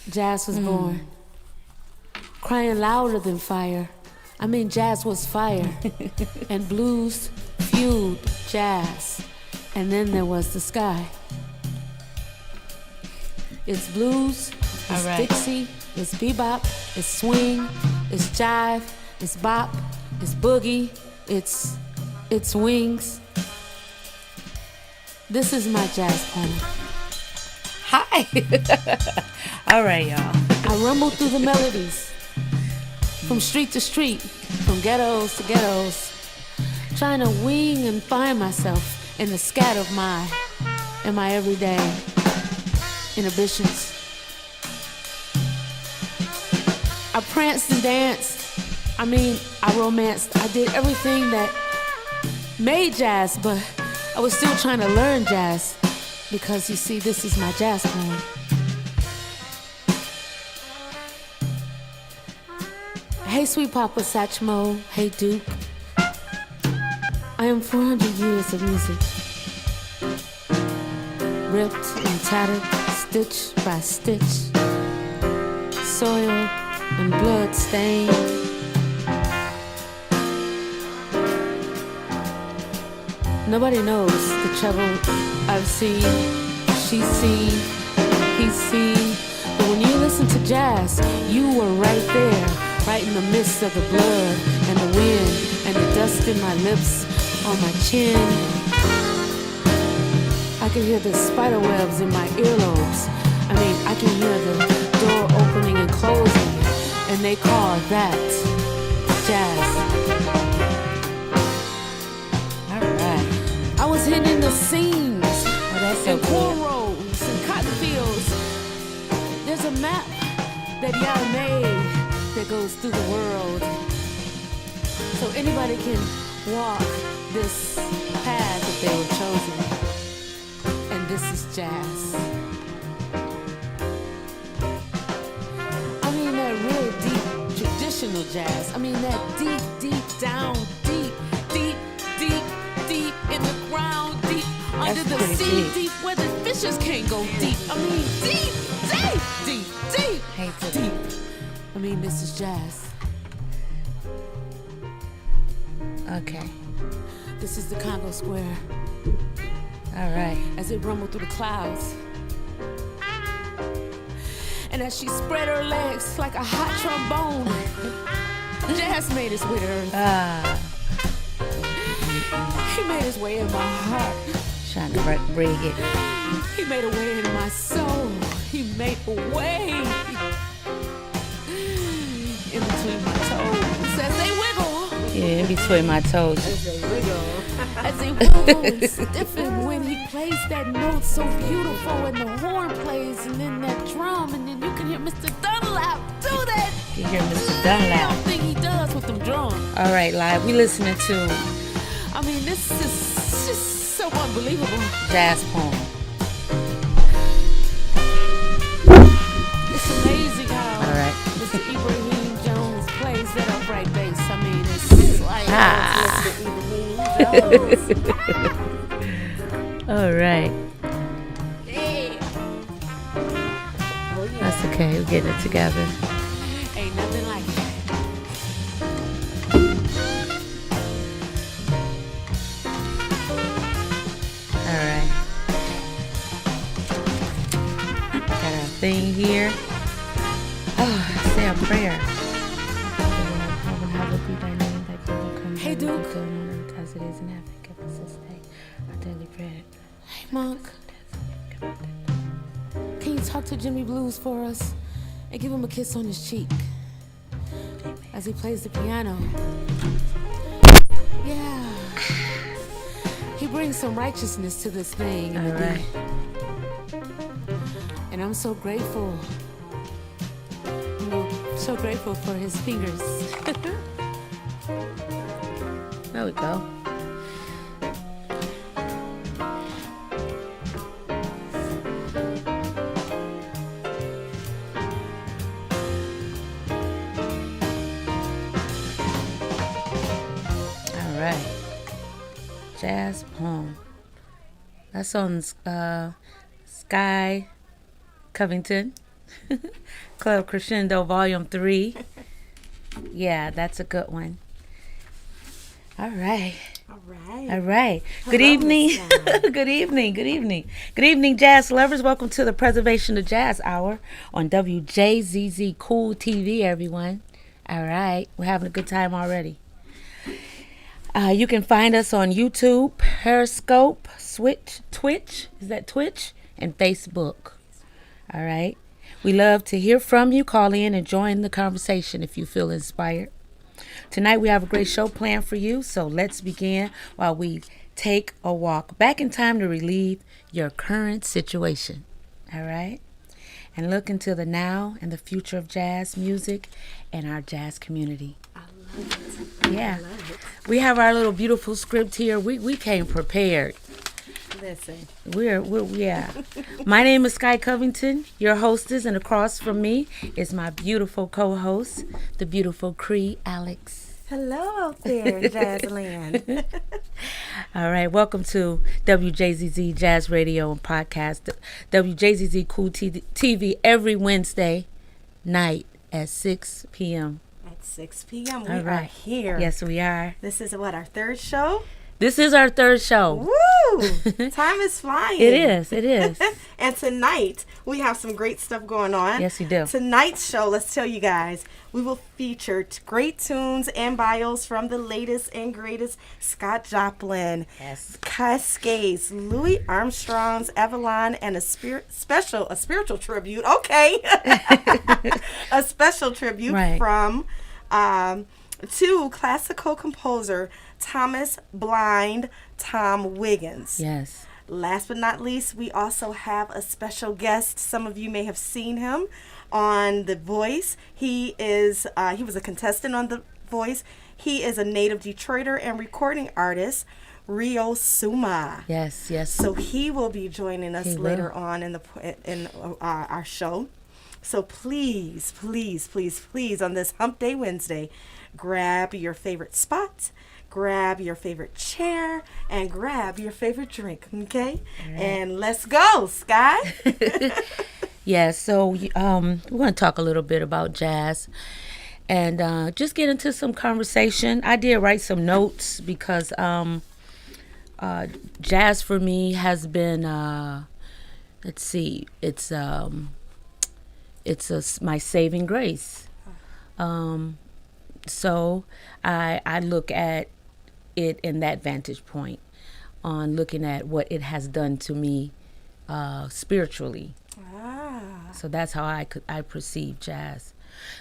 Jazz was born, crying louder than fire. I mean, jazz was fire, and blues fueled jazz, and then there was the sky. It's blues, it's Dixie, it's bebop, it's swing, it's jive, it's bop, it's boogie, it's wings. This is my jazz poem. Hi. All right, y'all. I rumble through the melodies, from street to street, from ghettos to ghettos, trying to wing and find myself in the scat of my everyday inhibitions. I pranced and danced. I mean, I romanced. I did everything that made jazz, but I was still trying to learn jazz because, you see, this is my jazz poem. Hey, sweet Papa Satchmo. Hey, Duke. I am 400 years of music, ripped and tattered, stitch by stitch, soil and blood stained. Nobody knows the trouble I've seen, she's seen, he's seen. But when you listen to jazz, you were right there, right in the midst of the blood and the wind and the dust in my lips, on my chin. I can hear the spider webs in my earlobes. I mean, I can hear the door opening and closing, and they call that jazz. All right. I was hitting the seams, that's and so cornrows and cotton fields. There's a map that y'all made that goes through the world, so anybody can walk this path if they were chosen. And this is jazz. I mean that real deep traditional jazz. I mean that deep down, deep in the ground, deep under the sea, deep where the fishes can't go deep. I mean deep. I mean, this is jazz. Okay. This is the Congo Square. All right. As it rumbled through the clouds. And as she spread her legs like a hot trombone, jazz made its way to earth. He made his way in my heart. Trying to bring it. He made a way in my soul. He made a way in between my toes as they wiggle. Yeah, in between my toes. As they wiggle. As they wiggle and stiffen when he plays that note so beautiful and the horn plays and then that drum and then you can hear Mr. Dunlap do that. You hear Mr. Dunlap. Thing he does with them drums. All right, live. We listening to. I mean, this is just so unbelievable. Jazz poem. It's amazing how Mr. Ibrahim Jones plays that upright bass. I mean, it's like Mr. Ibrahim Jones. All right. Yeah. That's okay. We're getting it together. Ain't nothing like it. All right. Got our thing here. Oh, say a prayer. Hey, Duke. Because it is in heaven. Give us this day our daily bread. Hey, Monk. Can you talk to Jimmy Blues for us and give him a kiss on his cheek as he plays the piano? Yeah. He brings some righteousness to this thing. All right. And I'm so grateful. So grateful for his fingers. There we go. All right. Jazz poem. That's on Sky Covington. Club Crescendo Volume 3. Yeah, that's a good one. All right. All right. All right. Good Hello, evening. Miss Sally. Good evening. Good evening. Good evening, jazz lovers. Welcome to the Preservation of Jazz Hour on WJZZ Cool TV, everyone. All right. We're having a good time already. You can find us on YouTube, Periscope, Twitch, is that Twitch? And Facebook. All right. We love to hear from you. Call in and join the conversation if you feel inspired. Tonight we have a great show planned for you, so let's begin while we take a walk back in time to relieve your current situation. All right? And look into the now and the future of jazz music and our jazz community. I love it. Yeah. I love it. We have our little beautiful script here. We came prepared. Listen. Yeah. My name is Sky Covington, your hostess, and across from me is my beautiful co-host, the beautiful Cree Alex. Hello out there in Jazzland. All right, welcome to WJZZ Jazz Radio and Podcast, WJZZ Cool TV every Wednesday night at 6 p.m. At 6 p.m. we All are right. here. Yes, we are. This is what, our third show? This is our third show. Woo! Time is flying. It is. And tonight, we have some great stuff going on. Yes, we do. Tonight's show, let's tell you guys, we will feature great tunes and bios from the latest and greatest Scott Joplin, Yes. Cascades, Louis Armstrong's Avalon, and a spiritual tribute. Okay. A special tribute Right. from to classical composer Thomas Blind Tom Wiggins. Yes. Last but not least, we also have a special guest. Some of you may have seen him on The Voice. He was a contestant on The Voice. He is a native Detroiter and recording artist, Rio Suma. Yes. So he will be joining us He will. later on in our show. So please, on this Hump Day Wednesday, grab your favorite spot, grab your favorite chair, and grab your favorite drink, okay? Right. And let's go, Sky. Yeah, so we're going to talk a little bit about jazz and just get into some conversation. I did write some notes because jazz for me has been, my saving grace. So I look at it in that vantage point on looking at what it has done to me spiritually. So that's how I perceive jazz.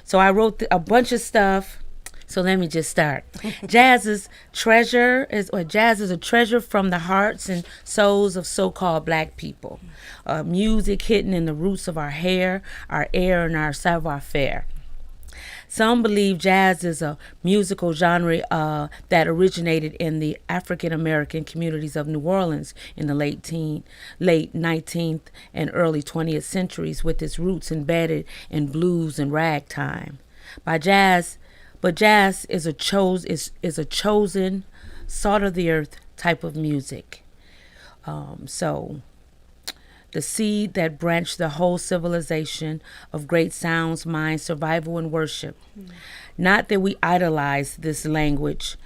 So I wrote a bunch of stuff. So let me just start. Jazz is a treasure from the hearts and souls of so-called black people. Music hidden in the roots of our hair, our air, and our savoir-faire. Some believe jazz is a musical genre that originated in the African American communities of New Orleans in the late 19th and early 20th centuries, with its roots embedded in blues and ragtime. But jazz is a chosen, salt of the earth type of music. So the seed that branched the whole civilization of great sounds, minds, survival, and worship. Not that we idolize this language.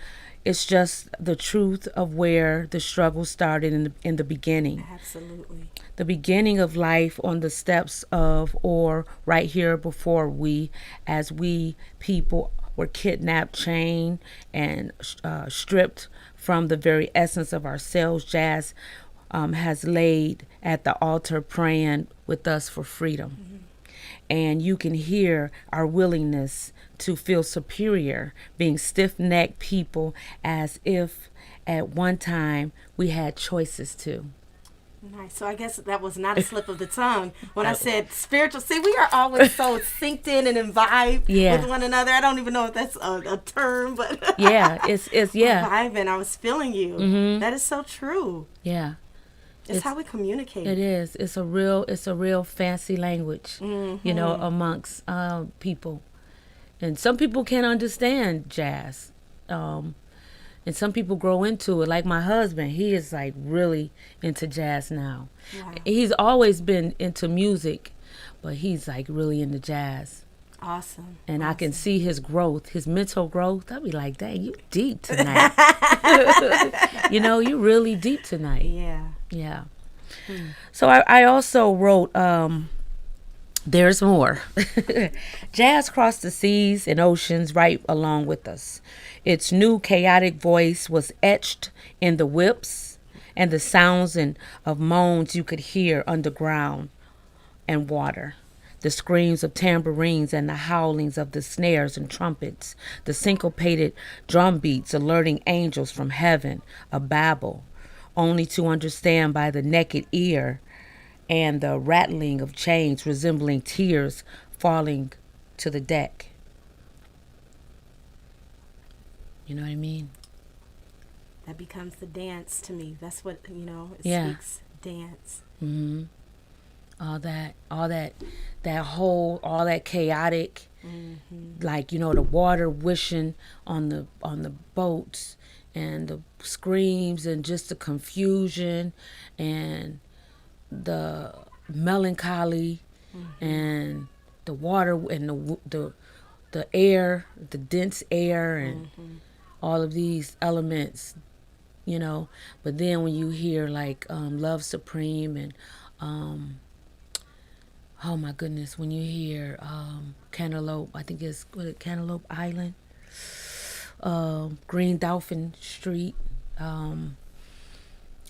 It's just the truth of where the struggle started in the beginning. Absolutely. The beginning of life on the steps of, or right here before we, as we people were kidnapped, chained, and stripped from the very essence of ourselves. Jazz has laid at the altar praying with us for freedom. Mm-hmm. And you can hear our willingness to feel superior, being stiff-necked people, as if at one time we had choices too. Nice. So I guess that was not a slip of the tongue when I said spiritual. See, we are always so synced in and imbibed with one another. I don't even know if that's a term, but yeah, it's vibing. I was feeling you. Mm-hmm. That is so true. Yeah. It's how we communicate. It is. It's a real fancy language, mm-hmm. Amongst people. And some people can't understand jazz. And some people grow into it. Like my husband, he is like really into jazz now. Wow. He's always been into music, but he's like really into jazz. Awesome. And I can see his growth, his mental growth. I'll be like, dang, you deep tonight. You know, you really deep tonight. Yeah. Yeah. So I also wrote, there's more. Jazz crossed the seas and oceans right along with us. Its new chaotic voice was etched in the whips and the sounds of moans you could hear underground and water. The screams of tambourines and the howlings of the snares and trumpets, the syncopated drum beats alerting angels from heaven, a babble, only to understand by the naked ear, and the rattling of chains resembling tears falling to the deck. You know what I mean? That becomes the dance to me. That's what, it Yeah. speaks dance. Mm-hmm. All that chaotic, like, the water wishing on the boats, and the screams, and just the confusion, and the melancholy, and the water, and the air, the dense air, and all of these elements, But then when you hear like Love Supreme and oh my goodness, when you hear Cantaloupe, I think it's Cantaloupe Island, Green Dolphin Street,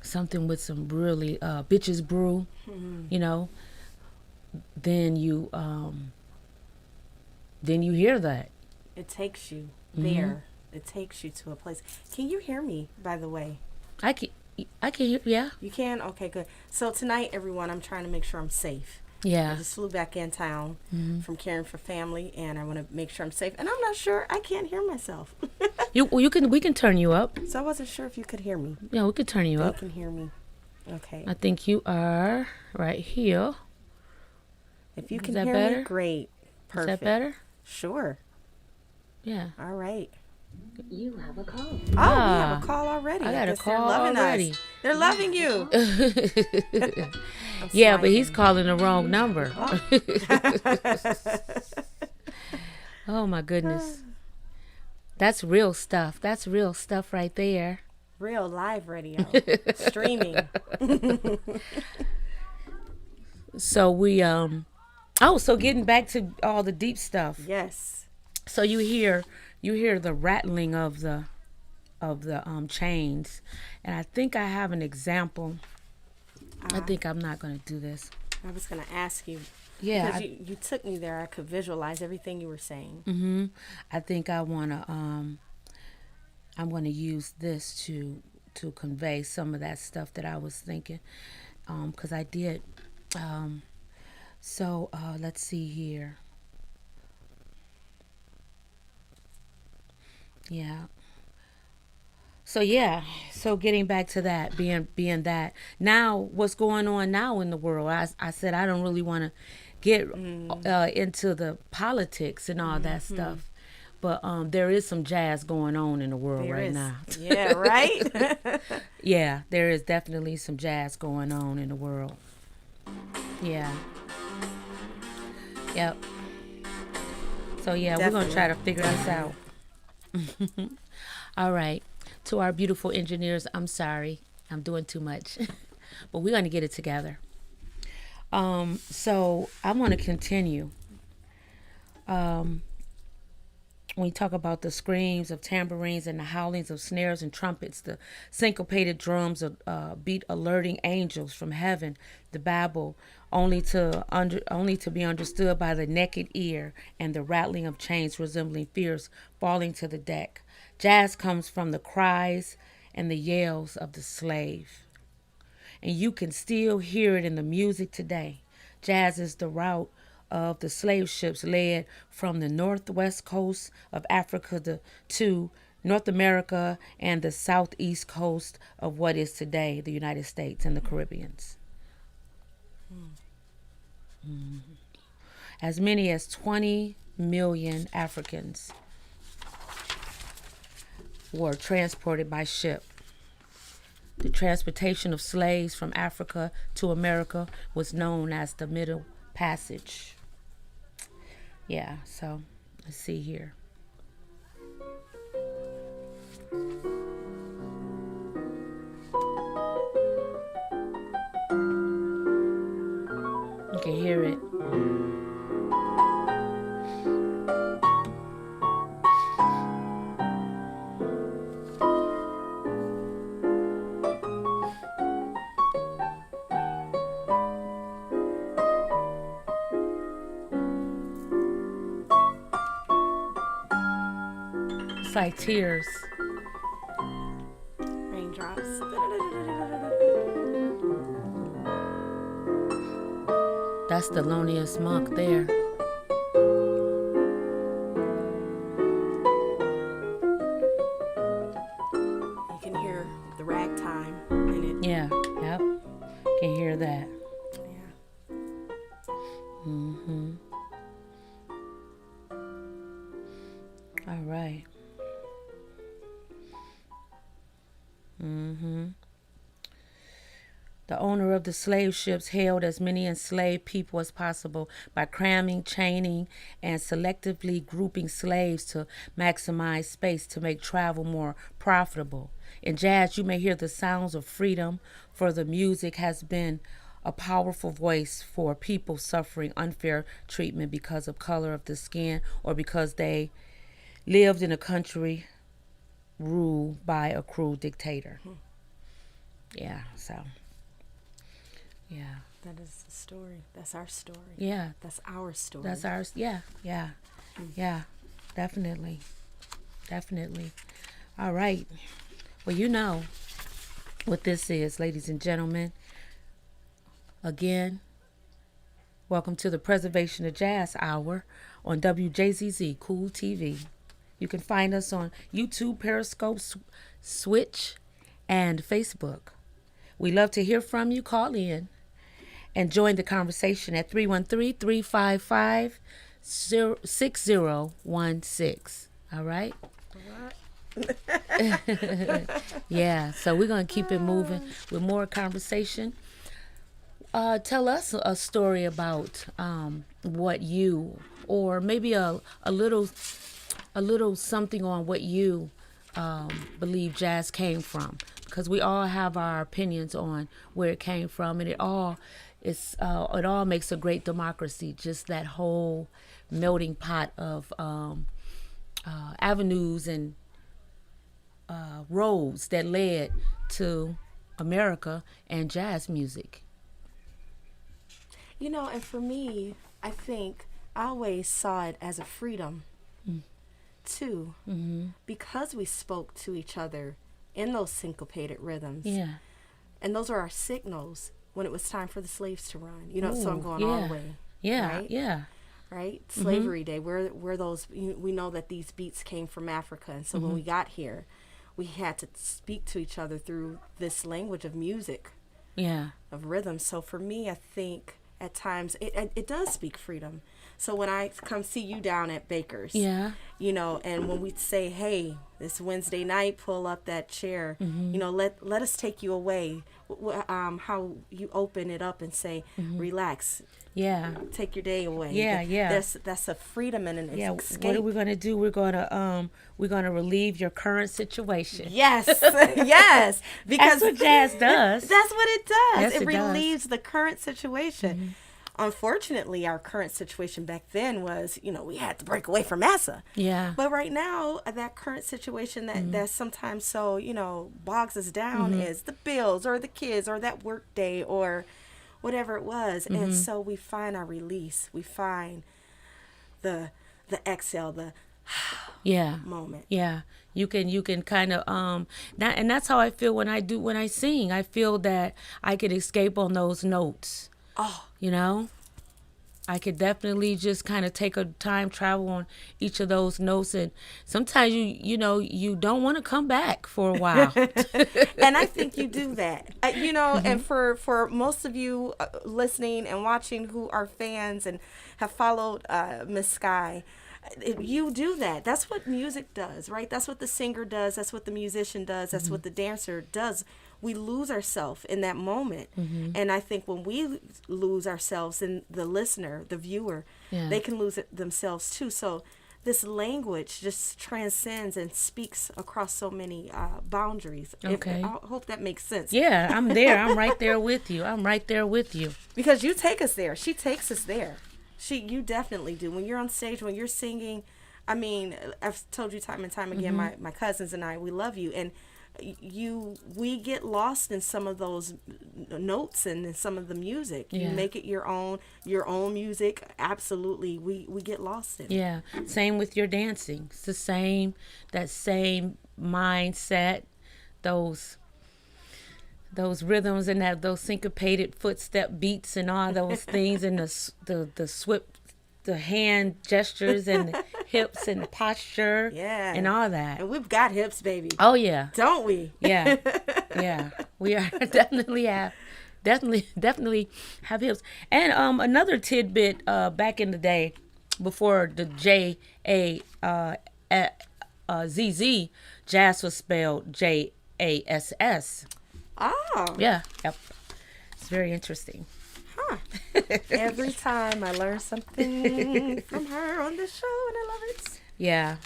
something with some really Bitches Brew, then you hear that. It takes you there. It takes you to a place. Can you hear me, by the way? I can hear, yeah. You can? Okay, good. So tonight, everyone, I'm trying to make sure I'm safe. I Yeah. just flew back in town from caring for family, and I want to make sure I'm safe. And I'm not sure. I can't hear myself. We can turn you up. So I wasn't sure if you could hear me. Yeah, we could turn you You up. can hear me. Okay. I think you are right here. If you Is can that hear better? me, great. Perfect. Is that better? Sure. Yeah. All right. You have a call. Oh, we have a call already. I got a guess call they're loving already. us. They're loving you. I'm Yeah, but he's smiling. calling the wrong number. Oh my goodness. That's real stuff. That's real stuff right there. Real live radio. Streaming. So we so getting back to all the deep stuff. Yes. So you hear the rattling of the chains, and I think I have an example. I think I'm not going to do this. I was going to ask you. Yeah. Because you took me there. I could visualize everything you were saying. Mm-hmm. I think I want to. I'm going to use this to convey some of that stuff that I was thinking, because I did. So let's see here. Yeah. So getting back to that, being that now, what's going on now in the world? I said I don't really want to get into the politics and all that stuff, but there is some jazz going on in the world There right is. now. Yeah, right? Yeah, there is definitely some jazz going on in the world. Yeah. Yep. So yeah, we're gonna try to figure this out. All right. To our beautiful engineers, I'm sorry. I'm doing too much. But we're gonna get it together. So I want to continue. When you talk about the screams of tambourines and the howlings of snares and trumpets, the syncopated drums of beat alerting angels from heaven, the babble, only to be understood by the naked ear, and the rattling of chains resembling fears falling to the deck. Jazz comes from the cries and the yells of the slave, and you can still hear it in the music today. Jazz is the route of the slave ships led from the northwest coast of Africa to North America and the southeast coast of what is today the United States and the Caribbeans. As many as 20 million Africans were transported by ship. The transportation of slaves from Africa to America was known as the Middle passage. Yeah, so let's see here. You can hear it. It's like tears. Raindrops. That's the loneliest monk there. You can hear the ragtime in it. Yeah, yep. Can hear that. Yeah. Mm-hmm. All right. Mm-hmm. The owner of the slave ships held as many enslaved people as possible by cramming, chaining, and selectively grouping slaves to maximize space to make travel more profitable. In jazz, you may hear the sounds of freedom, for the music has been a powerful voice for people suffering unfair treatment because of color of the skin or because they lived in a country ruled by a cruel dictator. Yeah, so... yeah. That is the story. That's our story. Yeah. That's our story. That's ours. Yeah. Yeah. Yeah. Definitely. Definitely. All right. Well, you know what this is, ladies and gentlemen. Again, welcome to the Preservation of Jazz Hour on WJZZ Cool TV. You can find us on YouTube, Periscope, Switch, and Facebook. We love to hear from you. Call in and join the conversation at 313-355-6016. All right? Yeah, so we're going to keep it moving with more conversation. Tell us a story about what you, or maybe a little something on what you believe jazz came from, because we all have our opinions on where it came from, and it all makes a great democracy. Just that whole melting pot of avenues and roads that led to America and jazz music. You know, and for me, I think I always saw it as a freedom, too, because we spoke to each other in those syncopated rhythms. Yeah. And those are our signals when it was time for the slaves to run. You know, so I'm going all the way. Yeah, right? yeah. Right? Slavery Day, where those, we know that these beats came from Africa. And so when we got here, we had to speak to each other through this language of music, of rhythm. So for me, I think at times it does speak freedom. So when I come see you down at Baker's, you know, and when we say, hey, this Wednesday night, pull up that chair, you know, let us take you away. How you open it up and say, relax. Yeah. Take your day away. Yeah. That's a freedom and an escape. What are we gonna do? We're gonna relieve your current situation. Yes. Yes. Because that's what jazz does. That's what it does. Yes, it it relieves the current situation. Unfortunately, our current situation back then was, you know, we had to break away from massa. Yeah. But right now, that current situation that sometimes so, you know, bogs us down is the bills or the kids or that work day or whatever it was. And so we find our release. We find the exhale, the moment. Yeah. You can kind of and that's how I feel when I sing. I feel that I could escape on those notes. Oh, you know, I could definitely just kind of take a time travel on each of those notes, and sometimes you don't want to come back for a while. And I think you do that, you know. And for most of you listening and watching who are fans and have followed Miss Sky, you do that. That's what music does, right? That's what the singer does. That's what the musician does. That's what the dancer does. we lose ourselves in that moment. And I think when we lose ourselves, in the listener, the viewer, Yeah. they can lose it themselves too. So this language just transcends and speaks across so many boundaries. Okay. I hope that makes sense. Yeah, I'm there. I'm right there with you. I'm right there with you. Because you take us there. She takes us there. You definitely do. When you're on stage, when you're singing, I mean, I've told you time and time again, my cousins and I, we love you. And we get lost in some of those notes and in some of the music. Yeah. You make it your own music. Absolutely. We get lost in it. Yeah. Same with your dancing. It's that same mindset, those rhythms and those syncopated footstep beats and all those things, and the hand gestures and the hips and the posture, Yeah. and all that. And we've got hips, baby. Oh yeah. Don't we? Yeah. Yeah. We are definitely have hips. And another tidbit, back in the day, before the JAZZ, jazz was spelled JASS. Oh. Yeah. Yep. It's very interesting. Every time I learn something from her on the show, and I love it. Yeah.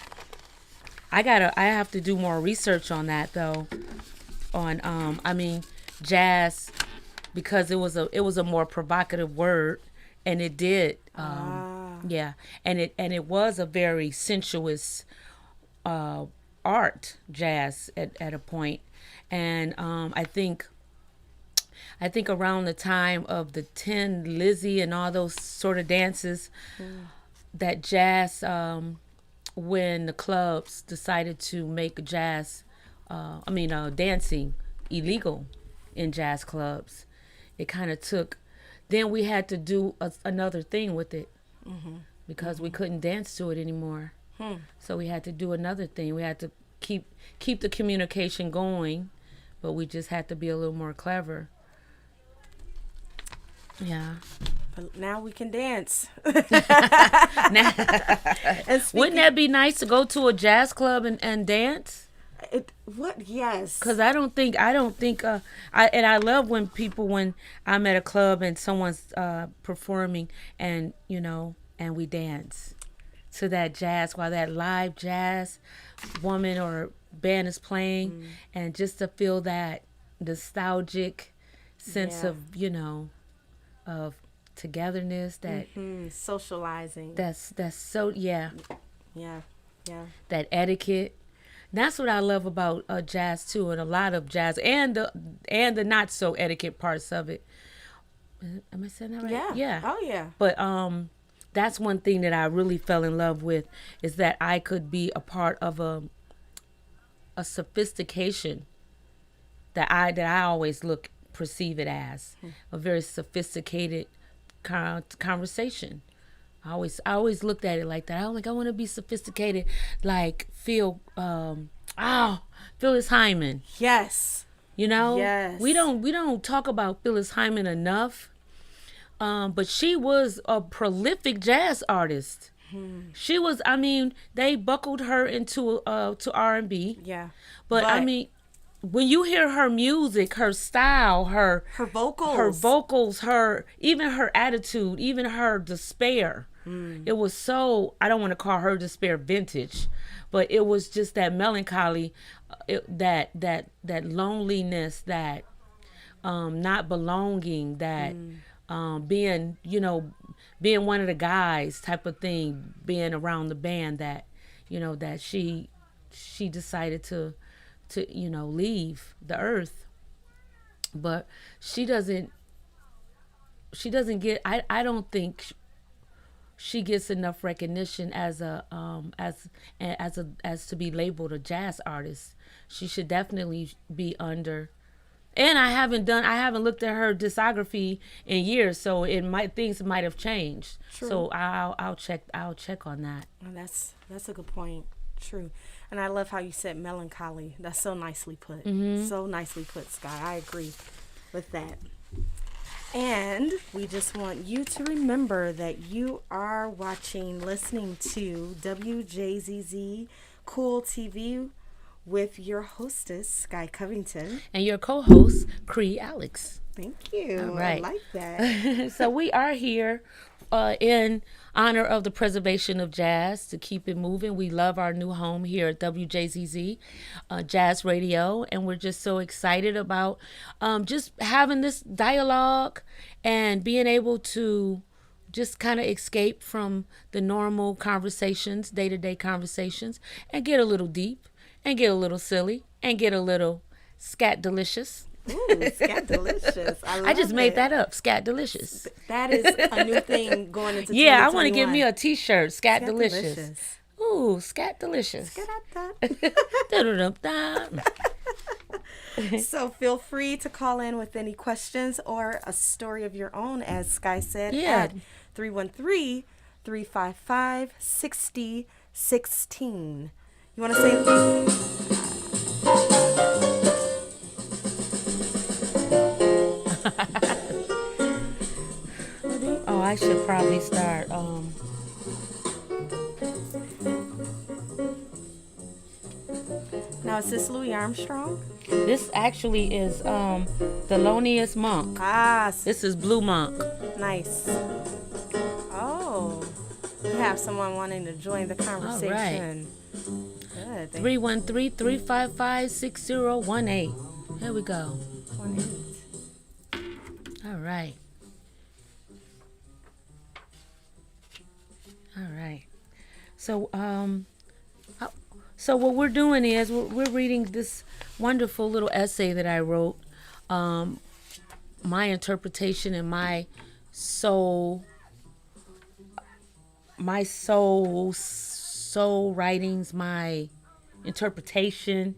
I have to do more research on that though. On jazz, because it was a more provocative word, and it did yeah, and it was a very sensuous art, jazz, at a point. And I think around the time of the Tin Lizzy and all those sort of dances, that jazz, when the clubs decided to make jazz, dancing illegal in jazz clubs, it kind of took. Then we had to do another thing with it, because we couldn't dance to it anymore. So we had to do another thing. We had to keep the communication going, but we just had to be a little more clever. Yeah. But now we can dance. Wouldn't that be nice to go to a jazz club and dance? Yes. Because I don't think I love when I'm at a club and someone's performing, and and we dance to that jazz while that live jazz woman or band is playing, and just to feel that nostalgic sense of of togetherness, that socializing. That's so yeah. That etiquette. That's what I love about jazz too, and a lot of jazz, and the not so etiquette parts of it. Am I saying that right? Yeah. Yeah. Oh yeah. But that's one thing that I really fell in love with, is that I could be a part of a sophistication that I always perceive it as a very sophisticated conversation. I always looked at it like that. I want to be sophisticated, like Phyllis Hyman. Yes. Yes. We don't talk about Phyllis Hyman enough. But she was a prolific jazz artist. She was. They buckled her into to R&B. Yeah. But when you hear her music, her style, her vocals, even her attitude, even her despair, it was so. I don't want to call her despair vintage, but it was just that melancholy, that loneliness, that not belonging, that. Being one of the guys type of thing, being around the band, that that she decided to leave the earth. But she doesn't get, I don't think she gets enough recognition as to be labeled a jazz artist. She should definitely be under. And I haven't looked at her discography in years, so things might have changed. True. So I'll check on that. And that's a good point. True. And I love how you said melancholy. That's so nicely put. So nicely put, Sky. I agree with that. And we just want you to remember that you are listening to WJZZ Cool TV with your hostess, Sky Covington. And your co-host, Cree Alex. Thank you. All right. I like that. So we are here in honor of the preservation of jazz to keep it moving. We love our new home here at WJZZ Jazz Radio, and we're just so excited about just having this dialogue and being able to just kind of escape from the normal conversations, day-to-day conversations, and get a little deep and get a little silly and get a little scat delicious. Ooh, scat delicious. I just made that up. Scat delicious. That is a new thing going into 2021. Yeah, I want to give me a T-shirt. Scat delicious. Ooh, scat delicious. So feel free to call in with any questions or a story of your own, as Sky said, Yeah. at 313-355-6016. You want to say... Oh, I should probably start. Now, is this Louis Armstrong? This actually is Thelonious Monk. This is Blue Monk. Nice. Oh, we have someone wanting to join the conversation. Good. 313-355-6018. Here we go. 18. All right. All right. So what we're doing is we're reading this wonderful little essay that I wrote, my interpretation and my soul writings, my interpretation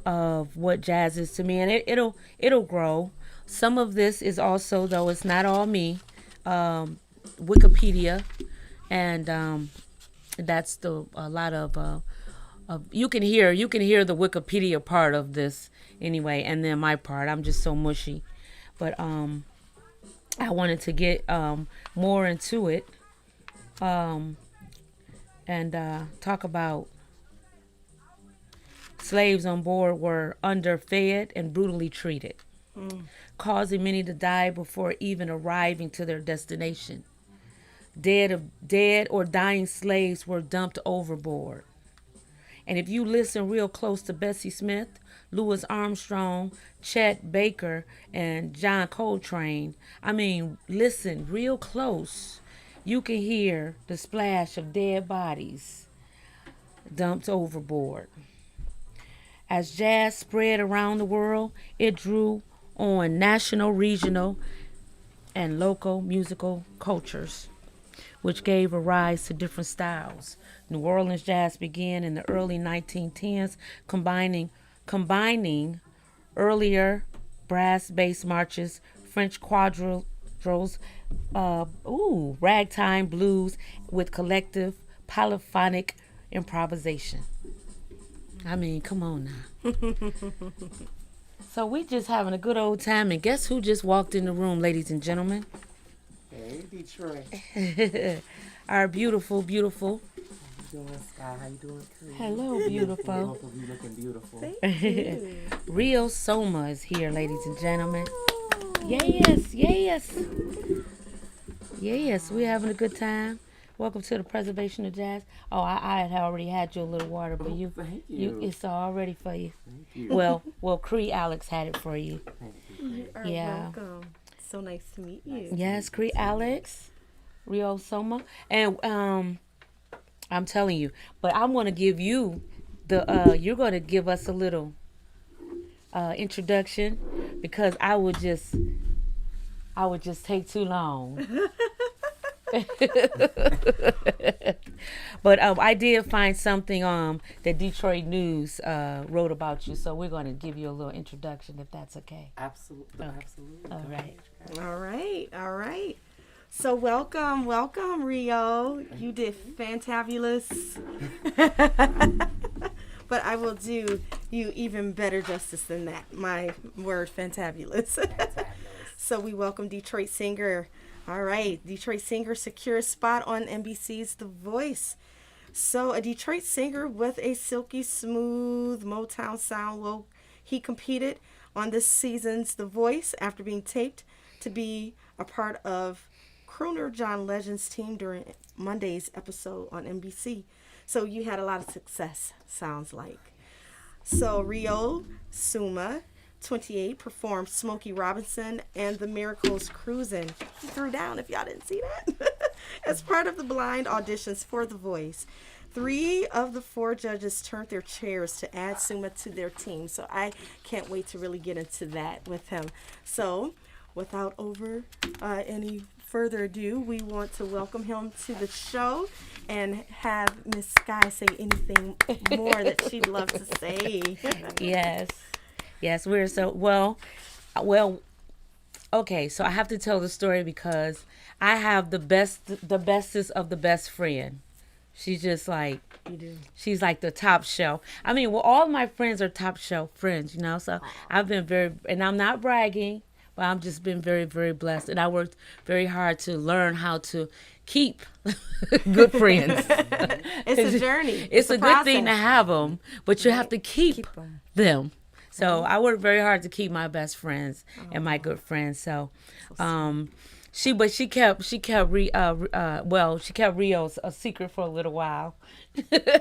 of what jazz is to me, and it'll grow. Some of this is also, though it's not all me, Wikipedia, and that's a lot of you can hear the Wikipedia part of this anyway, and then my part. I'm just so mushy, but I wanted to get more into it, and talk about slaves on board were underfed and brutally treated, causing many to die before even arriving to their destination. Dead or dying slaves were dumped overboard. And if you listen real close to Bessie Smith, Louis Armstrong, Chet Baker, and John Coltrane, listen real close, you can hear the splash of dead bodies dumped overboard. As jazz spread around the world, it drew on national, regional, and local musical cultures, which gave a rise to different styles. New Orleans jazz began in the early 1910s, combining earlier brass-based marches, French quadrilles, ragtime blues with collective polyphonic improvisation. Come on now. So we just having a good old time, and guess who just walked in the room, ladies and gentlemen? Hey, Detroit. Our beautiful. How you doing, Sky? How you doing, Chris? Hello, beautiful. Both of you looking beautiful. Thank you. Rio Soma is here, ladies and gentlemen. Yes. We're having a good time. Welcome to the preservation of jazz. Oh, I had already had you a little water, but Thank you. it's all ready for you. Thank you. Well, Cree Alex had it for you. Thank you. You are welcome. So nice to meet you. Yes, Cree Alex, Rio Soma, and I'm telling you, but I'm going to give you you're going to give us a little introduction, because I would just take too long. But I did find something that Detroit News wrote about you, so we're going to give you a little introduction, if that's okay. Absolutely. Okay. Absolutely. All right. All right. So welcome, Rio. You did fantabulous. But I will do you even better justice than that. My word, fantabulous. So we welcome Detroit singer. All right, Detroit singer secures spot on NBC's The Voice So, a Detroit singer with a silky smooth Motown sound. Well, he competed on this season's The Voice after being taped to be a part of crooner John Legend's team during Monday's episode on NBC. So, you had a lot of success, sounds like. So, Rio Suma, 28, performed Smokey Robinson and the Miracles Cruisin'. He threw down, if y'all didn't see that. As part of the blind auditions for The Voice. 3 of the 4 judges turned their chairs to add Suma to their team. So I can't wait to really get into that with him. So without any further ado, we want to welcome him to the show and have Miss Sky say anything more that she'd love to say. Yes, we're so well. Okay, so I have to tell the story because I have the bestest of the best friend. She's just like, she's like the top shelf. I mean, well, all my friends are top shelf friends, you know. So I've been and I'm not bragging, but I've just been very, very blessed. And I worked very hard to learn how to keep good friends. It's a journey. It's a good thing to process. have them, but you have to keep them. So I work very hard to keep my best friends and my good friends. So, she kept Rio's a secret for a little while.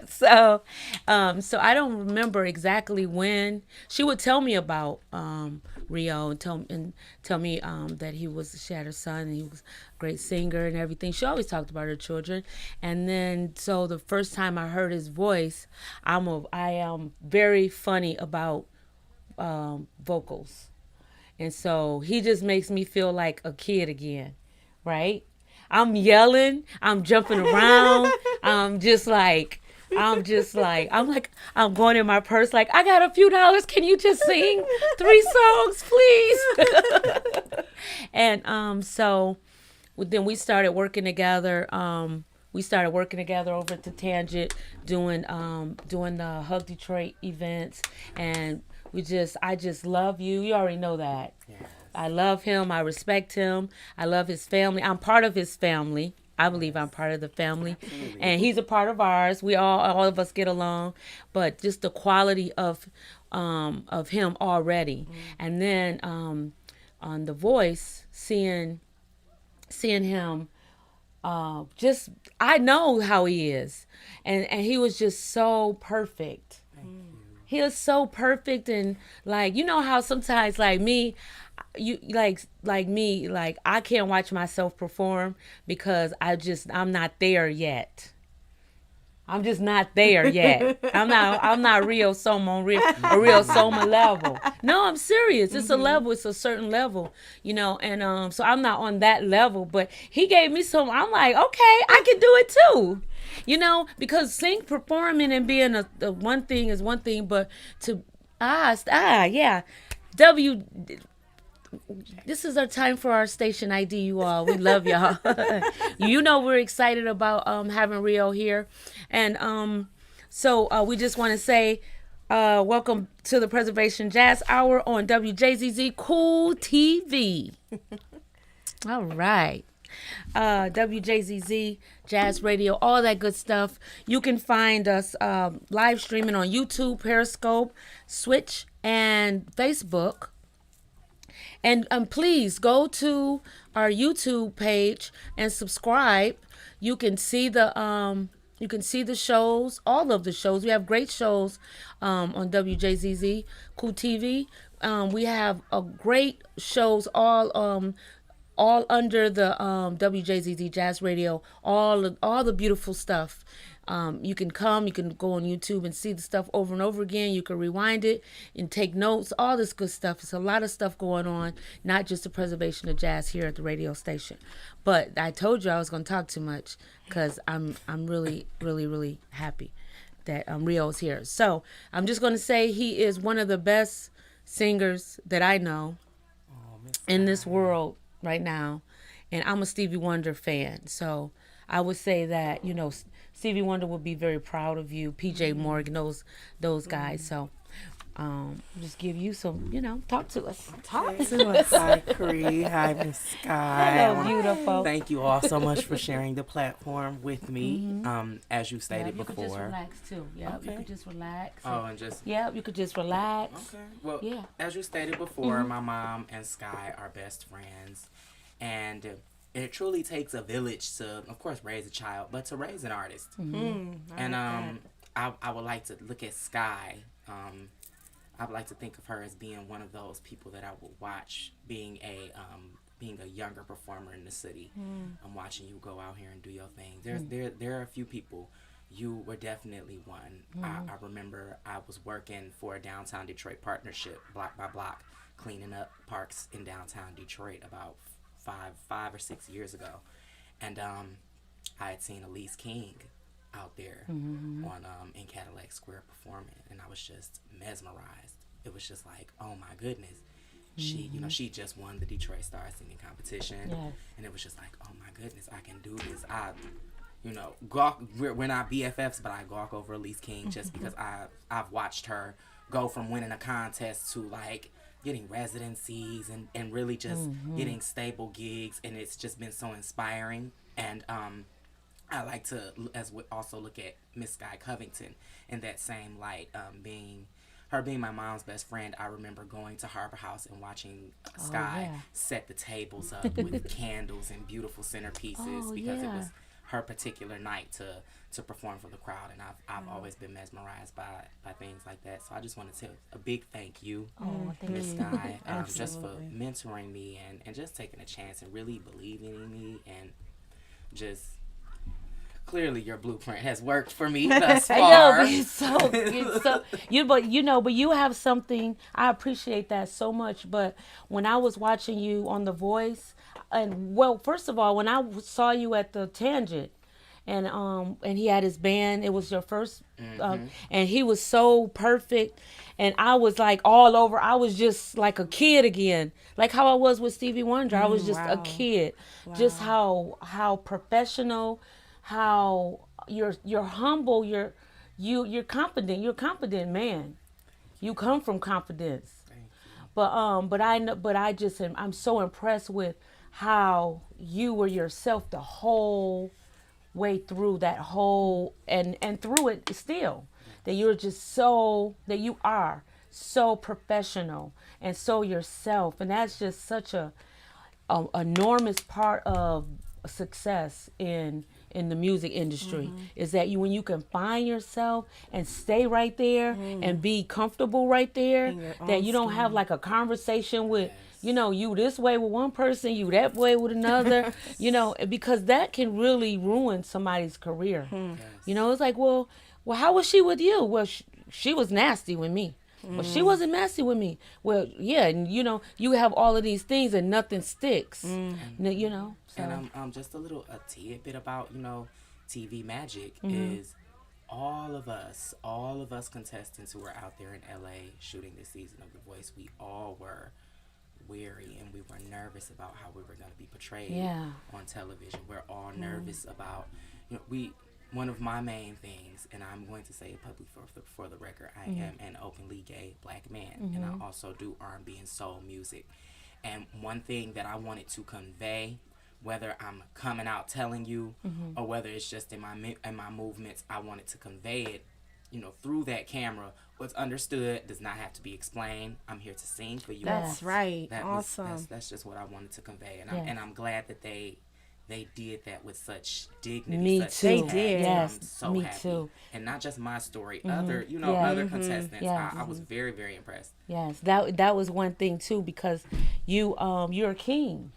so I don't remember exactly when she would tell me about Rio and tell me that she had her son and he was a great singer and everything. She always talked about her children. And then so the first time I heard his voice, I am very funny about vocals, and so he just makes me feel like a kid again, right? I'm yelling, I'm jumping around, I'm going in my purse like, I got a few dollars, can you just sing 3 songs please? And so then we started working together. We started working together over at the Tangent, doing the Hug Detroit events, and I just love you. You already know that. Yes. I love him. I respect him. I love his family. I'm part of his family. I believe I'm part of the family. Absolutely. And he's a part of ours. We all of us get along. But just the quality of him already. Mm. And then on The Voice, seeing him, I know how he is. And he was just so perfect. He was so perfect, and like, you know how sometimes like me, I can't watch myself perform because I'm not there yet. I'm just not there yet. I'm not Rio Soma on a Rio Soma level. No, I'm serious. It's a level. It's a certain level, you know. And so I'm not on that level. But he gave me some. I'm like, okay, I can do it too. You know, because performing and being a one thing is one thing, but this is our time for our station ID, you all. We love y'all. You know we're excited about having Rio here. And so we just want to say welcome to the Preservation Jazz Hour on WJZZ Cool TV. All right. WJZZ, Jazz Radio, all that good stuff. You can find us live streaming on YouTube, Periscope, Switch, and Facebook. And please go to our YouTube page and subscribe. You can see the shows, all of the shows. We have great shows on WJZZ, Cool TV. We have great shows all under the WJZZ Jazz Radio, all the beautiful stuff. You can go on YouTube and see the stuff over and over again. You can rewind it and take notes, all this good stuff. It's a lot of stuff going on, not just the preservation of jazz here at the radio station. But I told you I was going to talk too much because I'm really, really, really happy that Rio's here. So I'm just going to say he is one of the best singers that I know in this world right now, and I'm a Stevie Wonder fan, so I would say that, you know, Stevie Wonder would be very proud of you, PJ Morgan, those guys. So just give you some, talk to us. Talk to us. Hi, Cree. Hi, Miss Sky. Hello, beautiful. Thank you all so much for sharing the platform with me. As you Yeah, stated you could just before. relax too. Yeah, you Okay. could just relax. Oh, and just Yeah, you could just relax. okay. Well, Yeah. as you stated before, my mom and Sky are best friends, and it truly takes a village to, of course, raise a child, but to raise an artist. And I would like to look at Sky. I would like to think of her as being one of those people that I would watch being a younger performer in the city. I'm watching you go out here and do your thing. There are a few people. You were definitely one. I remember I was working for a downtown Detroit partnership, block by block, cleaning up parks in downtown Detroit about 5 or 6 years ago, and I had seen Elise King out there on in Cadillac Square performing, and I was just mesmerized. It was just like, oh my goodness, she she just won the Detroit Star Singing competition, Yes. and it was just like, oh my goodness, I can do this. Gawk, we're not BFFs, but I gawk over Elise King just because I've watched her go from winning a contest to like getting residencies and really just getting stable gigs, and it's just been so inspiring. And I like to also look at Miss Sky Covington in that same light, being my mom's best friend. I remember going to Harbor House and watching Sky set the tables up with candles and beautiful centerpieces because it was her particular night to perform for the crowd, and I've always been mesmerized by things like that. So I just want to tell a big thank you, Miss Sky, just for mentoring me and just taking a chance and really believing in me, and just clearly your blueprint has worked for me thus far. I know, but you have something. I appreciate that so much. But when I was watching you on The Voice, and first of all, when I saw you at the Tangent, and he had his band, it was your first, and he was so perfect, and I was like all over. I was just like a kid again, like how I was with Stevie Wonder. I was just a kid, just how professional. How you're humble, you're confident. You're a confident man. You come from confidence. But I'm so impressed with how you were yourself the whole way through that whole and through it still. That you're just that you are so professional and so yourself, and that's just such a enormous part of success in the music industry, is that when you can find yourself and stay right there and be comfortable right there, that you don't have like a conversation with you this way with one person, you that way with another, because that can really ruin somebody's career. It's like, well, how was she with you? Well, she was nasty with me. Well, she wasn't messy with me. Well, yeah, and you have all of these things and nothing sticks. So. And just a tidbit about TV magic is all of us contestants who were out there in LA shooting this season of The Voice. We all were weary and we were nervous about how we were going to be portrayed on television. We're all nervous about one of my main things, and I'm going to say it publicly for the record, I am an openly gay black man, and I also do R&B and soul music. And one thing that I wanted to convey, whether I'm coming out telling you or whether it's just in my movements, I wanted to convey it, through that camera. What's understood does not have to be explained. I'm here to sing for you. That's right. Awesome. That's just what I wanted to convey, and I'm glad that they did that with such dignity. Me such too. tact. Yes, I'm so me happy. too. And not just my story, other contestants. Yes. I was very, very impressed. Yes, that was one thing too, because you're a king.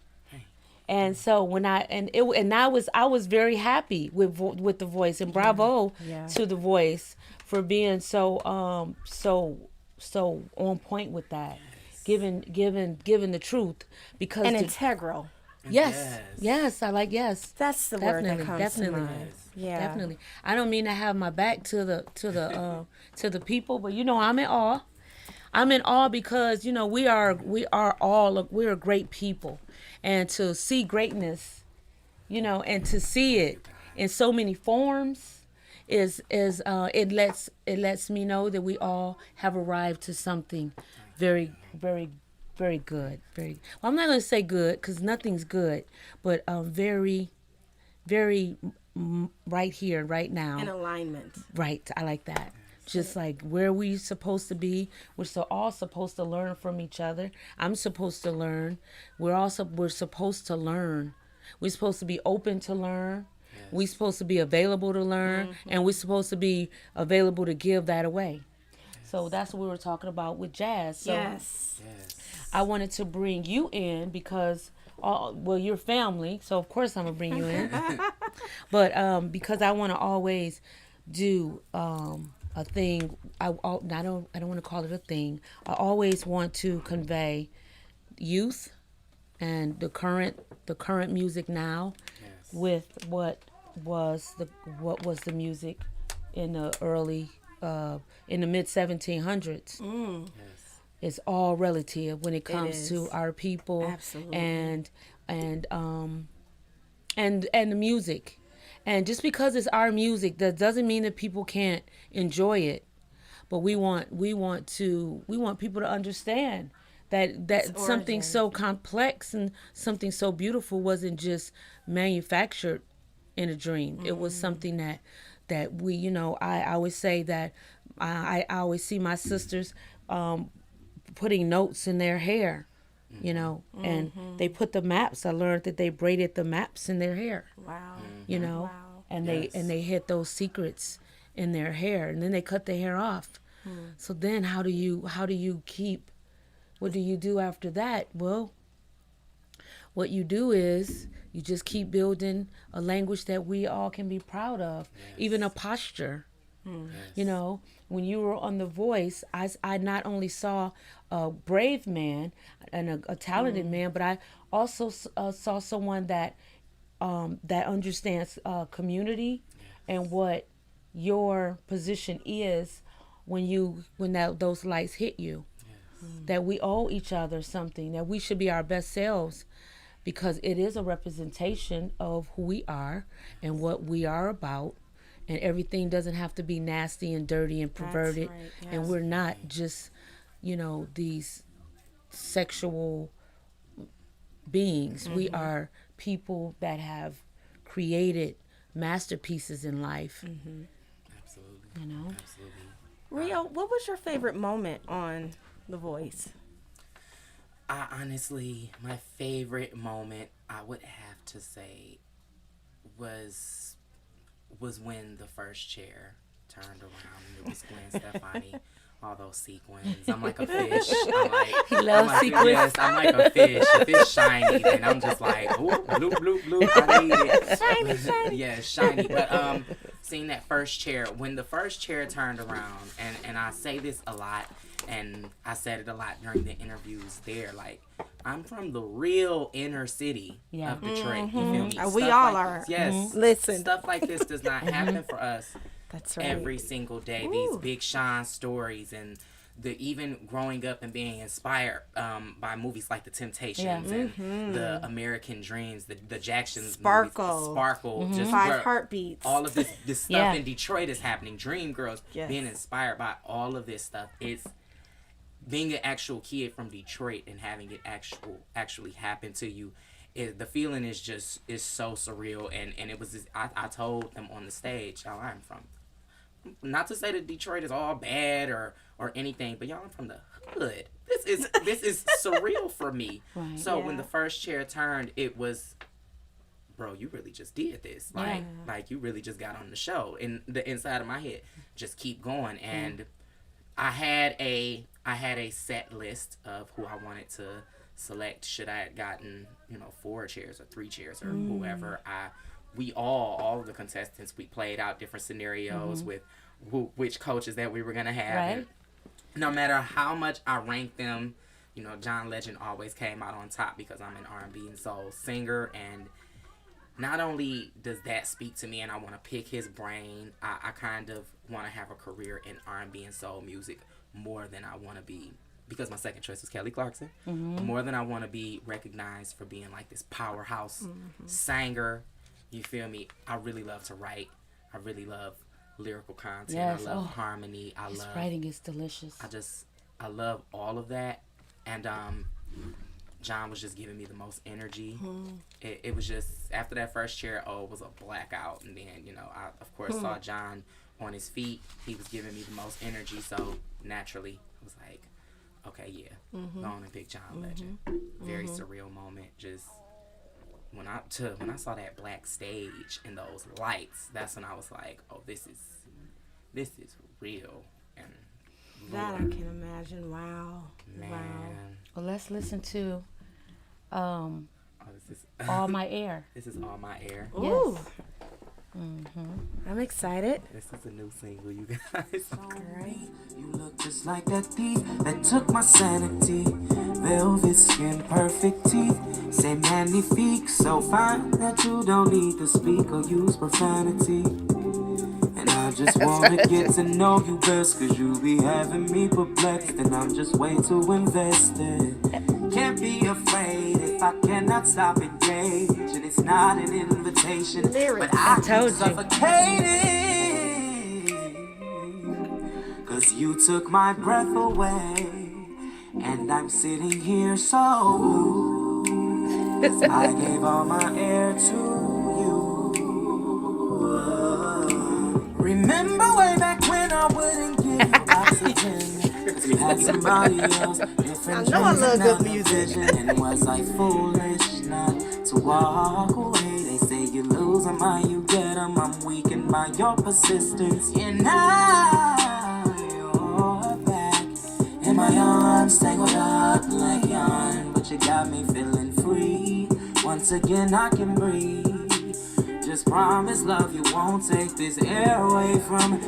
And so when I was very happy with The Voice, and bravo to The Voice for being so on point with that, giving the truth, because integral. Yes, I like yes. That's the word that comes to mind. Yeah, definitely. I don't mean to have my back to the people, but I'm in awe. I'm in awe because we're a great people, and to see greatness, and to see it in so many forms, is it lets me know that we all have arrived to something very, very, very good. Very well. I'm not going to say good because nothing's good, but very, very right here, right now. In alignment. Right. I like that. Just like where we supposed to be. We're all supposed to learn from each other. I'm supposed to learn. We're supposed to learn. We're supposed to be open to learn. Yes. We're supposed to be available to learn. Mm-hmm. And we're supposed to be available to give that away. Yes. So that's what we were talking about with jazz. So yes. I wanted to bring you in because you're family, so of course I'm gonna bring you in. But because I want to always do a thing. I don't want to call it a thing. I always want to convey youth and the current music now, yes, with what was the music in the early in the mid 1700s. Yes. It's all relative when it comes to our people. Absolutely. and the music. And just because it's our music, that doesn't mean that people can't enjoy it. But we want people to understand that something so complex and something so beautiful wasn't just manufactured in a dream. Mm-hmm. It was something that we, I always say that I always see my sisters putting notes in their hair, mm-hmm. and they put the maps. I learned that they braided the maps in their hair. Wow. Wow. And yes, they hid those secrets in their hair, and then they cut the hair off. So then what do you do after that? Well, what you do is you just keep building a language that we all can be proud of, yes, even a posture. Yes. When you were on The Voice, I not only saw a brave man and a talented man, but I also saw someone that understands community, yes, and what your position is when those lights hit you. Yes. That we owe each other something, that we should be our best selves, because it is a representation of who we are and what we are about. And everything doesn't have to be nasty and dirty and perverted. Right. Yes. And we're not just, these sexual beings. Mm-hmm. We are people that have created masterpieces in life. Mm-hmm. Absolutely. Absolutely. Rio, what was your favorite moment on The Voice? Honestly, my favorite moment, I would have to say, was when the first chair turned around and it was Gwen Stefani. All those sequins. I'm like a fish. He loves sequins. Yes, I'm like a fish. If it's shiny, then I'm just like, ooh, bloop, bloop, bloop. I need it. Shiny. Yeah, shiny. But seeing that first chair, when the first chair turned around, and I say this a lot, and I said it a lot during the interviews there, like, I'm from the real inner city of Detroit. Mm-hmm. You feel me? We all are. Yes. Mm-hmm. Listen. Stuff like this does not happen for us. That's right. Every single day. Ooh. These Big Sean stories, and even growing up and being inspired by movies like The Temptations, and the American Dreams, the Jacksons Sparkle, movies, Sparkle, mm-hmm. just 5 Heartbeats. All of this stuff in Detroit is happening. Dreamgirls, yes, being inspired by all of this stuff. It's being an actual kid from Detroit and having it actually happen to you. The feeling is so surreal, and it was I told them on the stage, y'all, I'm from, not to say that Detroit is all bad or anything, but y'all, I'm from the hood. This is surreal for me. Right, so when the first chair turned, it was, bro, you really just did this. Like you really just got on the show. And the inside of my head, just keep going. And I had a set list of who I wanted to select. Should I have gotten 4 chairs or 3 chairs or whoever. All of the contestants, we played out different scenarios with which coaches that we were gonna have. Right. And no matter how much I ranked them, John Legend always came out on top because I'm an R&B and soul singer, and not only does that speak to me and I want to pick his brain, I kind of want to have a career in R&B and soul music more than I want to be, because my second choice was Kelly Clarkson, more than I want to be recognized for being like this powerhouse singer. You feel me? I really love to write. I really love lyrical content. Yes. I love harmony. His writing is delicious. I love all of that. And John was just giving me the most energy. It was just, after that first chair, it was a blackout. And then, you know, I, of course, saw John on his feet. He was giving me the most energy. So, naturally, I was like, okay, yeah, go on and pick John Legend. Very surreal moment. Just, when I saw that black stage and those lights, that's when I was like, oh, this is real. And That I can imagine. Wow. man. Wow. Well, let's listen to Oh, this is All My Air. This is All My Air. Ooh. I'm excited. This is a new single, you guys. Alright. You look just like that thief that took my sanity. Velvet skin, perfect teeth. Say magnifique, so fine that you don't need to speak or use profanity. And I just wanna get to know you best, cause you be having me perplexed, and I'm just way too invested. Can't be afraid if I cannot stop engaging. It's not an invitation, but I told keep you. suffocating. Cause you took my breath away, and I'm sitting here so blue. I gave all my air to you. Remember way back when I wouldn't give you oxygen, cause you had somebody else, different I know I dreams love and good another music. vision. And was I foolish not to walk away? They say you lose them, how you get them. I'm weakened by your persistence. And now you're back in my arms, tangled up like yarn, but you got me feeling free. Once again I can breathe. Just promise, love, you won't take this air away from me.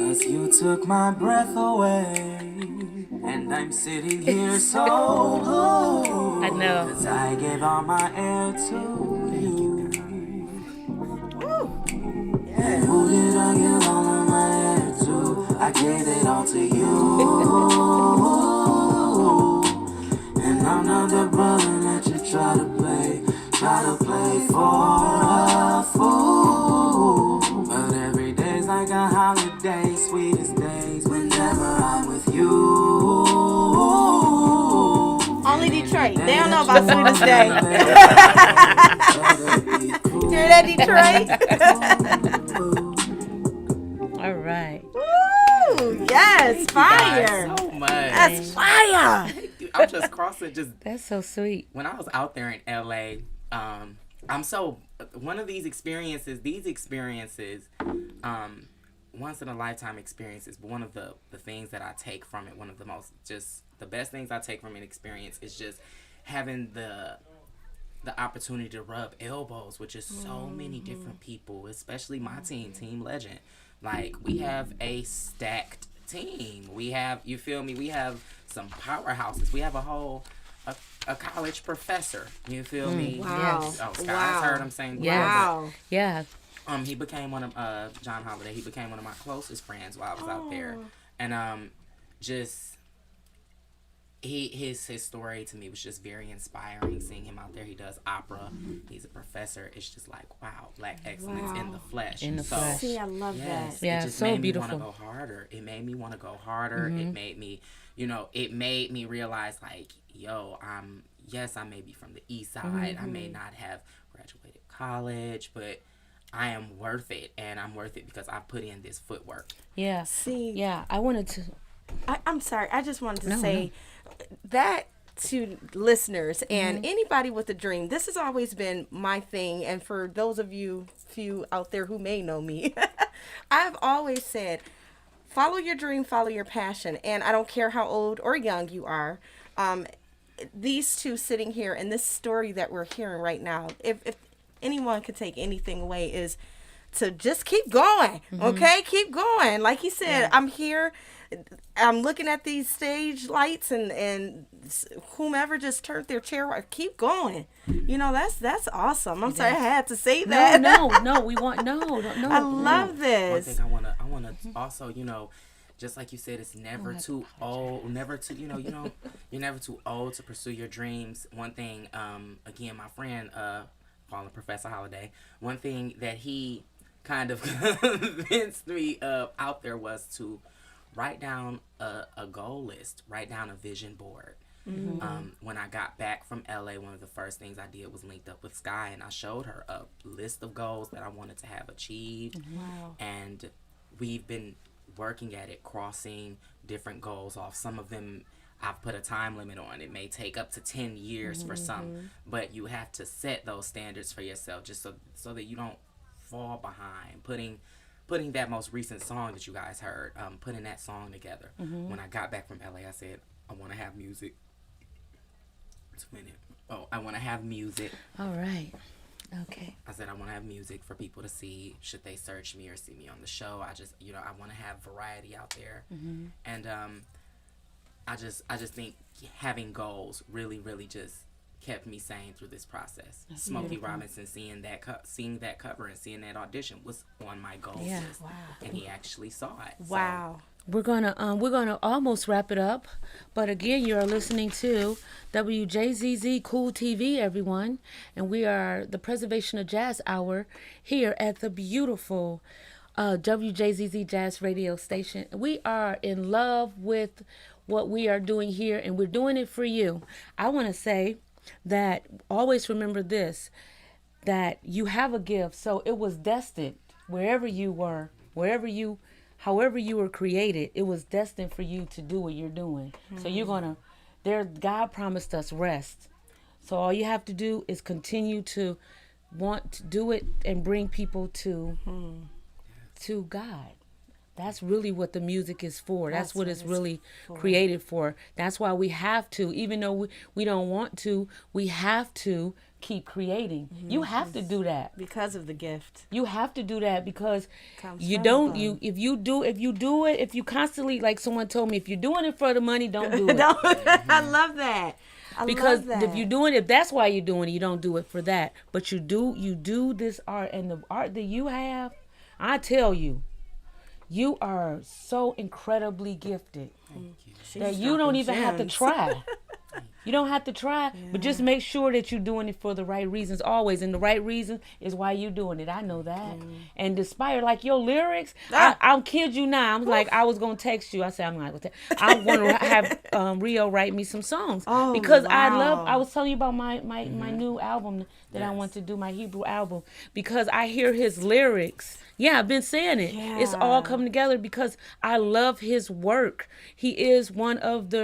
Cause you took my breath away, and I'm sitting here so blue. I know. Cause I gave all my air to you. And who did I give all of my air to? I gave it all to you. And I'm not the brother that you try to play for a fool. But every day's like a holiday, sweetest days whenever I'm with you. Only Detroit. They don't know about Sweetest Day. Hear that, Detroit? All right. Woo! Yes, fire. So much. That's fire. I'm just crossing. That's so sweet. When I was out there in LA, one of these experiences, once in a lifetime experiences, but one of the things that I take from it, one of the most, just the best things I take from an experience is just having the opportunity to rub elbows with just so many different people, especially my Team Legend. Like, we have a stacked team. We have, you feel me? We have some powerhouses. We have a college professor. You feel me? Wow. Yes. Oh, Sky's Wow. heard him saying Wow. Yeah. he became one of John Holiday. He became one of my closest friends while I was out there, and just his story to me was just very inspiring. Seeing him out there, he does opera. He's a professor. It's just like, wow, black excellence in the flesh. In the flesh. See, I love Yes, that. Yeah, it just so made beautiful. me want to go harder. It made me want to go harder. It made me, it made me realize, like, yo, I may be from the east side. I may not have graduated college, but I am worth it, and I'm worth it because I put in this footwork. Yeah. See, Yeah. I wanted to. I'm sorry. I just wanted to say that to listeners and anybody with a dream. This has always been my thing. And for those of you few out there who may know me, I've always said, follow your dream, follow your passion. And I don't care how old or young you are. These two sitting here and this story that we're hearing right now, if anyone could take anything away, is to just keep going. Okay, keep going. Like he said, I'm here. I'm looking at these stage lights and whomever just turned their chair. Keep going. That's awesome. I'm sorry I had to say that. No. We want no. I love One this. thing I wanna also, just like you said, it's never too old. You're never too old to pursue your dreams. One thing, again, my friend calling Professor Holiday. One thing that he kind of convinced me of out there was to write down a goal list, write down a vision board. When I got back from LA, one of the first things I did was linked up with Sky, and I showed her a list of goals that I wanted to have achieved. Wow. And we've been working at it, crossing different goals off. Some of them I've put a time limit on. It may take up to 10 years for some, but you have to set those standards for yourself just so that you don't fall behind. Putting that most recent song that you guys heard, putting that song together. When I got back from LA, I said, I want to have music. I want to have music. All right. Okay. I said I want to have music for people to see. Should they search me or see me on the show? I just, I want to have variety out there. And I just think having goals really, really just kept me sane through this process. Smokey Robinson, seeing that cover and seeing that audition was on my goals list. Wow. And he actually saw it. Wow. We're gonna almost wrap it up, but again, you're listening to WJZZ Cool TV, everyone, and we are the Preservation of Jazz Hour here at the beautiful WJZZ Jazz Radio Station. We are in love with what we are doing here, and we're doing it for you. I want to say that always remember this: that you have a gift, so it was destined. However you were created, it was destined for you to do what you're doing. So God promised us rest. So all you have to do is continue to want to do it and bring people to God. That's really what the music is for. That's what it's really created for. That's why we have to, even though we don't want to, we have to keep creating. You have to do that Because of the gift. you have to do that because Comes you from don't above. if you constantly, like someone told me, if you're doing it for the money, don't do it. I love that. Because love that. if you're doing it, if that's why you're doing it, you don't do it for that. But you do this art, and the art that you have, I tell you, you are so incredibly gifted that you don't even have to try. You don't have to try, but just make sure that you're doing it for the right reasons always. And the right reason is why you're doing it. I know that. And despite, like, your lyrics, I'll kid you not. I'm like, I was going to text you. I said, I'm not going to text. I'm going to have Rio write me some songs. Because I was telling you about my new album that I want to do, my Hebrew album. Because I hear his lyrics. Yeah, I've been saying it. Yeah. It's all coming together because I love his work. He is one of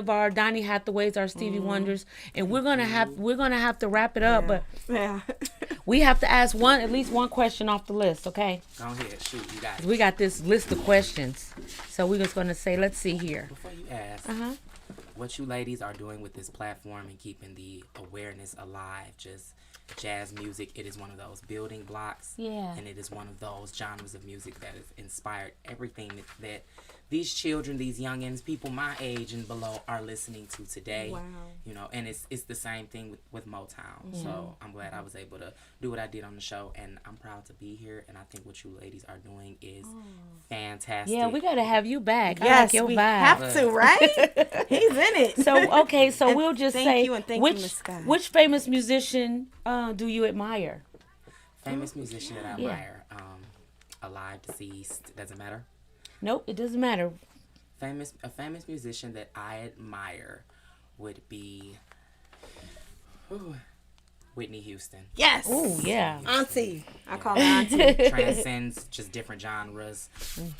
our Donny Hathaways, our Stevie Wonders, and we're gonna have to wrap it up. But we have to ask at least one question off the list, okay? Go ahead, shoot, you got it. We got this list of questions, so we're just gonna say, let's see here. Before you ask, what you ladies are doing with this platform and keeping the awareness alive, just jazz music, it is one of those building blocks. Yeah. And it is one of those genres of music that has inspired everything that these children, these youngins, people my age and below are listening to today. Wow. And it's the same thing with Motown. So I'm glad I was able to do what I did on the show, and I'm proud to be here, and I think what you ladies are doing is fantastic. Yeah, we gotta have you back. I Yes, like your we vibe. have to, right? He's in it. So okay, so And we'll just thank say you, and thank you, Miss Sky. which famous musician do you admire? Famous musician that I Yeah. admire, alive, deceased, doesn't matter. Nope, it doesn't matter. A famous musician that I admire would be Whitney Houston. Yes. Oh yeah. Auntie. I call her auntie. Transcends just different genres.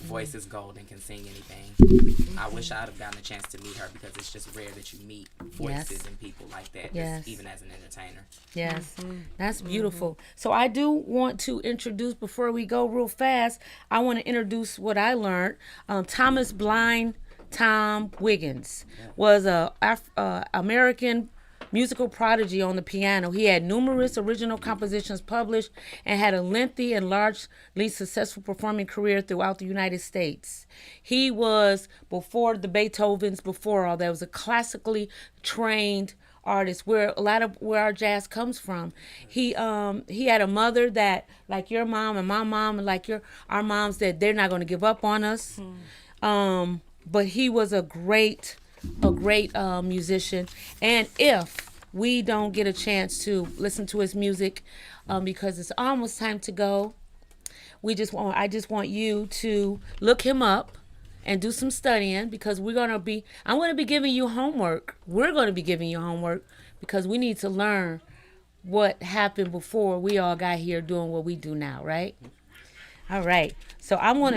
Voice is golden, can sing anything. I wish I'd have gotten a chance to meet her because it's just rare that you meet voices and people like that, just even as an entertainer. Yes, that's beautiful. So I do want to introduce, before we go real fast, I want to introduce what I learned. Thomas Blind Tom Wiggins was a American musical prodigy on the piano. He had numerous original compositions published and had a lengthy and largely successful performing career throughout the United States. He was, before the Beethovens, before all that, was a classically trained artist, where our jazz comes from. He had a mother that, like your mom and my mom and like our moms, that they're not going to give up on us. But he was a great musician. And if we don't get a chance to listen to his music because it's almost time to go. I just want you to look him up and do some studying because I'm going to be giving you homework. We're going to be giving you homework because we need to learn what happened before we all got here doing what we do now, right? All right. So I'm going to